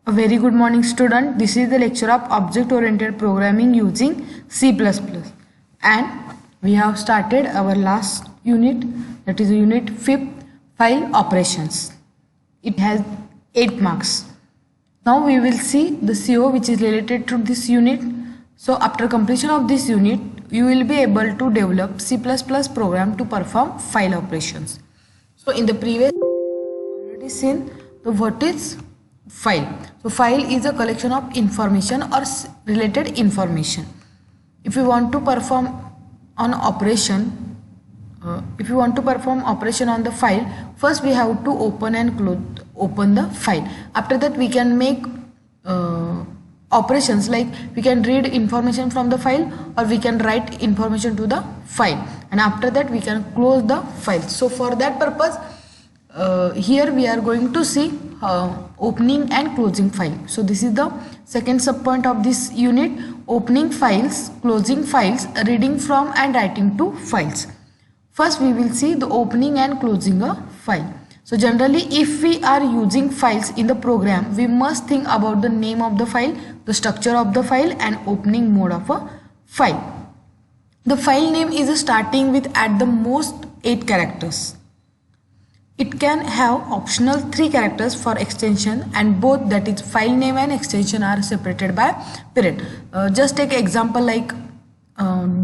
A very good morning, student. This is the lecture of object oriented programming using C++, and we have started our last unit, that is unit 5th, file operations. It has 8 marks. Now we will see the CO which is related to this unit. So after completion of this unit, you will be able to develop C++ program to perform file operations. So in the previous already seen the what is file. So file is a collection of information or related information. If you want to perform on operation, if you want to perform operation on the file, first we have to open and open the file. After that we can make operations, like we can read information from the file or we can write information to the file, and after that we can close the file. So for that purpose, here we are going to see opening and closing file. So this is the second subpoint of this unit: opening files, closing files, reading from and writing to files. First we will see the opening and closing a file. So generally, if we are using files in the program, we must think about the name of the file, the structure of the file, and opening mode of a file. The file name is starting with at the most 8 characters. It can have optional 3 characters for extension, and both, that is file name and extension, are separated by period. Just take example like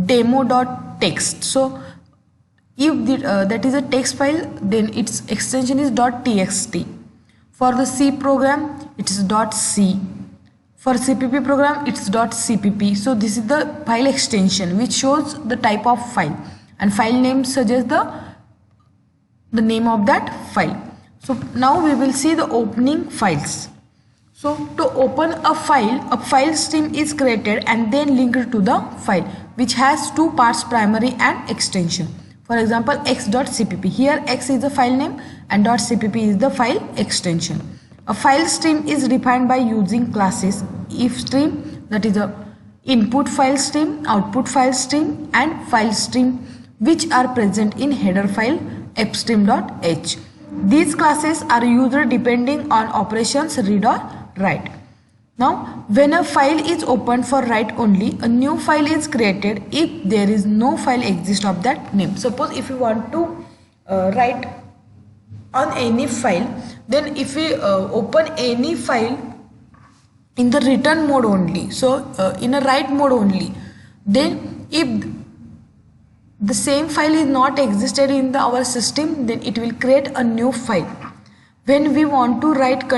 demo.txt. So if that is a text file, then its extension is .txt. For the C program, it is .c. For CPP program, it's .cpp. So this is the file extension which shows the type of file, and file name suggests the name of that file. So now we will see the opening files. So to open a file stream is created and then linked to the file, which has 2 parts, primary and extension. For example, x.cpp. Here x is the file name and .cpp is the file extension. A file stream is defined by using classes if stream, that is a input file stream, output file stream, and file stream, which are present in header file fstream.h. These classes are used depending on operations read or write. Now, when a file is opened for write only, a new file is created if there is no file exist of that name. Suppose if you want to write on any file, then if we open any file in the written mode only, so in a write mode only, then if the same file is not existed in our system, then it will create a new file. When we want to write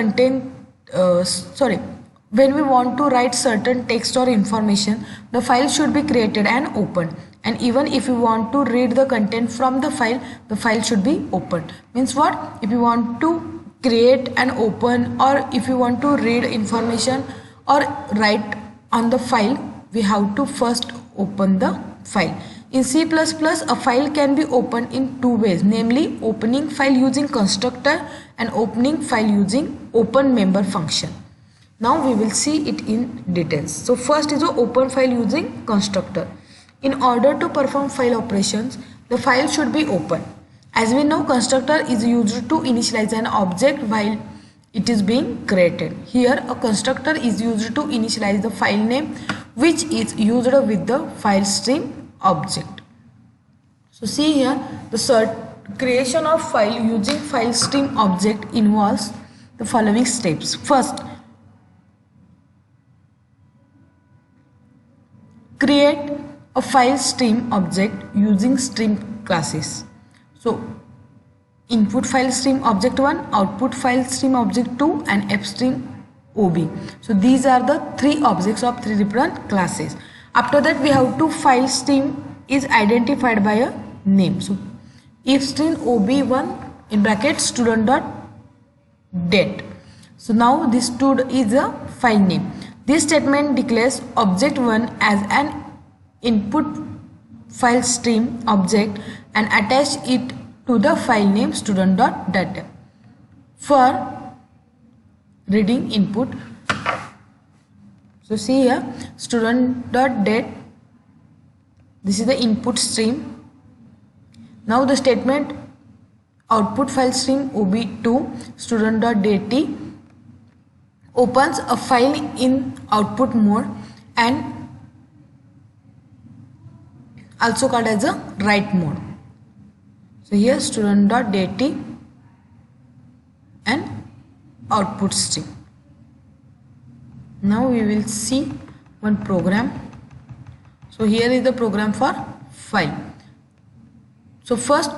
when we want to write certain text or information, the file should be created and opened. And even if you want to read the content from the file should be opened. Means what? If you want to create and open, or if you want to read information or write on the file, we have to first open the file. In C++, a file can be opened in 2 ways, namely opening file using constructor and opening file using open member function. Now we will see it in details. So first is the open file using constructor. In order to perform file operations, the file should be open. As we know, constructor is used to initialize an object while it is being created. Here a constructor is used to initialize the file name, which is used with the file stream object. So see here, the creation of file using file stream object involves the following steps. First, create a file stream object using stream classes. So input file stream object 1, output file stream object 2, and fstream ob. So these are the 3 objects of 3 different classes. After that, we have to file stream is identified by a name. So if string ob1 in bracket student.date. So now this stud is a file name. This statement declares object 1 as an input file stream object and attach it to the file name student.data for reading input. So see here, student.date, this is the input stream. Now the statement output file stream ob2 student.date opens a file in output mode and also called as a write mode. So here student.data and output string. Now we will see one program. So here is the program for file. So first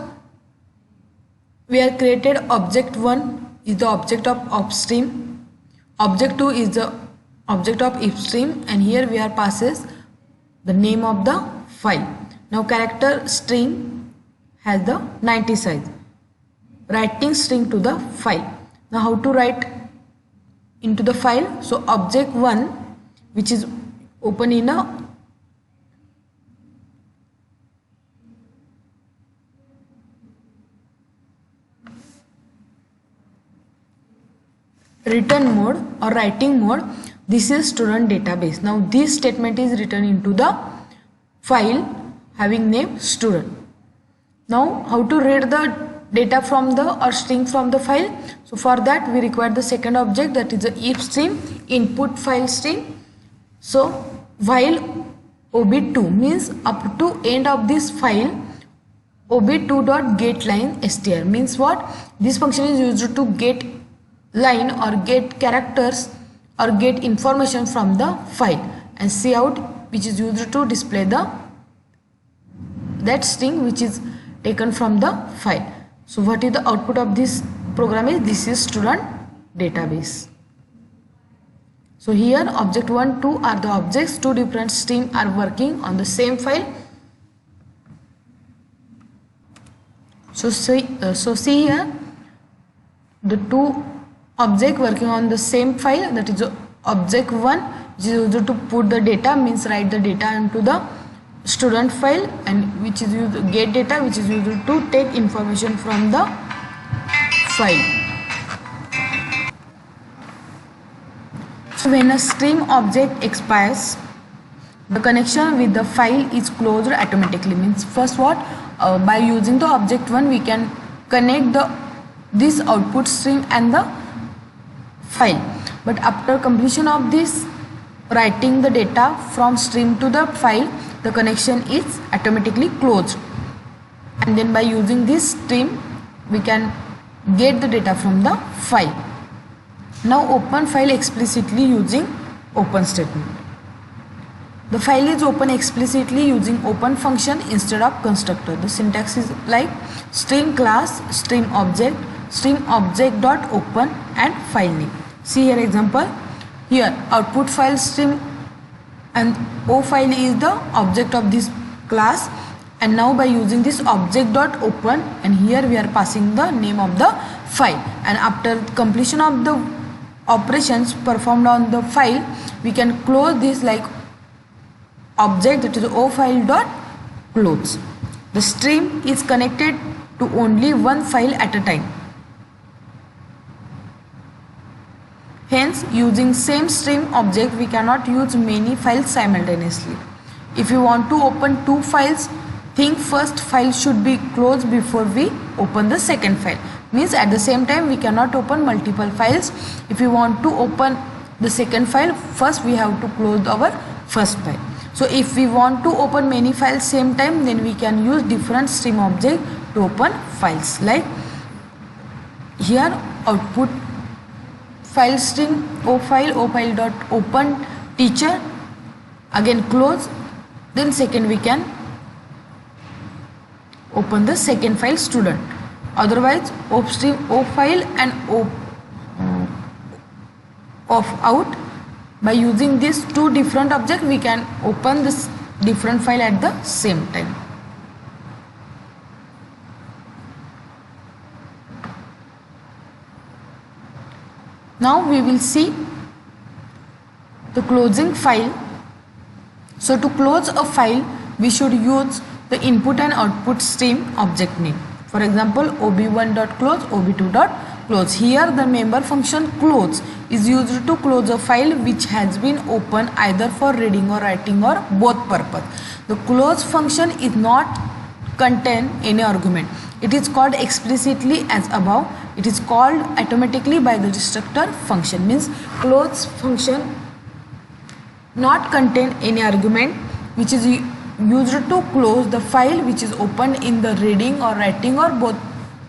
we are created object 1 is the object of upstream, object 2 is the object of ifstream, and here we are passes the name of the file. Now character string has the 90 size, writing string to the file. Now how to write into the file? So object 1 which is open in a written mode or writing mode, this is student database. Now this statement is written into the file having name student. Now how to read the data from the or string from the file? So for that we require the second object, that is the if stream input file string. So while ob2 means up to end of this file, ob2.getLine str means what? This function is used to get line or get characters or get information from the file, and cout which is used to display the that string which is taken from the file. So what is the output of this program is? This is student database. So here object 1, 2 are the objects, two different streams are working on the same file. So see here the two object working on the same file, that is object 1 which is used to put the data, means write the data into the student file, and which is used get data which is used to take information from the file. So when a stream object expires, the connection with the file is closed automatically. Means first what, by using the object 1 we can connect this output stream and the file, but after completion of this writing the data from stream to the file, the connection is automatically closed, and then by using this stream we can get the data from the file. Now open file explicitly using open statement. The file is open explicitly using open function instead of constructor. The syntax is like string class, string object dot open, and file name. See here example. Here output file stream and o file is the object of this class, and now by using this object dot open, and here we are passing the name of the file, and after completion of the operations performed on the file we can close this like object, that is o file dot close. The stream is connected to only one file at a time. Hence, using same stream object we cannot use many files simultaneously. If you want to open two files, think first file should be closed before we open the second file. Means at the same time we cannot open multiple files. If you want to open the second file, first we have to close our first file. So if we want to open many files same time, then we can use different stream object to open files. Like here output file string o file dot open teacher, again close, then second we can open the second file student. Otherwise op stream o file and of out, by using these two different objects we can open this different file at the same time. Now we will see the closing file. So to close a file we should use the input and output stream object name. For example, ob1.close, ob2.close. Here the member function close is used to close a file which has been opened either for reading or writing or both purpose. The close function is not contain any argument. It is called explicitly as above. it is called automatically by the destructor function. Means close function not contain any argument which is used to close the file which is opened in the reading or writing or both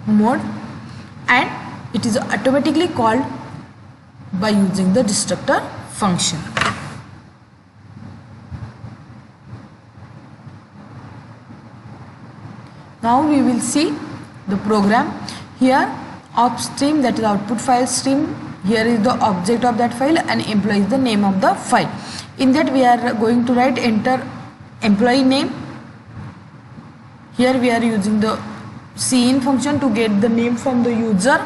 mode, and it is automatically called by using the destructor function. Now we will see the program. Here op stream, that is output file stream, here is the object of that file, and employee is the name of the file. In that we are going to write enter employee name. Here we are using the cin function to get the name from the user,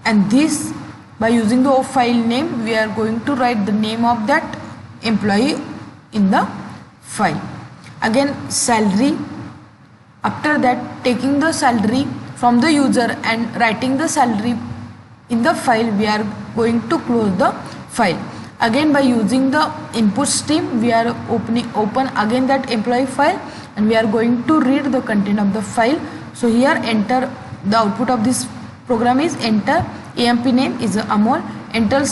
and this by using the file name we are going to write the name of that employee in the file. Again salary, after that taking the salary from the user and writing the salary in the file, we are going to close the file. Again by using the input stream we are open again that employee file, and we are going to read the content of the file. So here enter the output of this program is enter AMP name is Amol, enter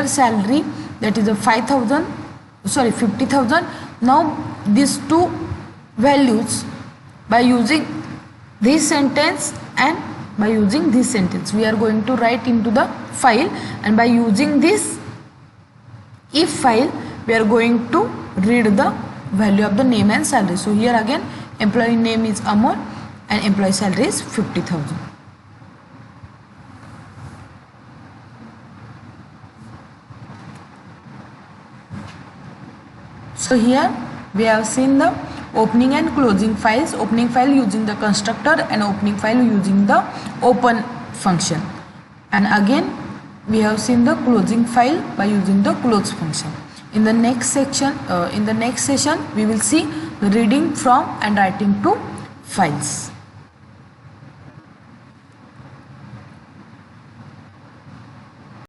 salary, that is a 50,000. Now these two values, by using this sentence and by using this sentence we are going to write into the file, and by using this if file we are going to read the value of the name and salary. So here again employee name is Amol and employee salary is 50,000. So here we have seen the opening and closing files, opening file using the constructor and opening file using the open function, and again we have seen the closing file by using the close function. In the next session we will see the reading from and writing to files.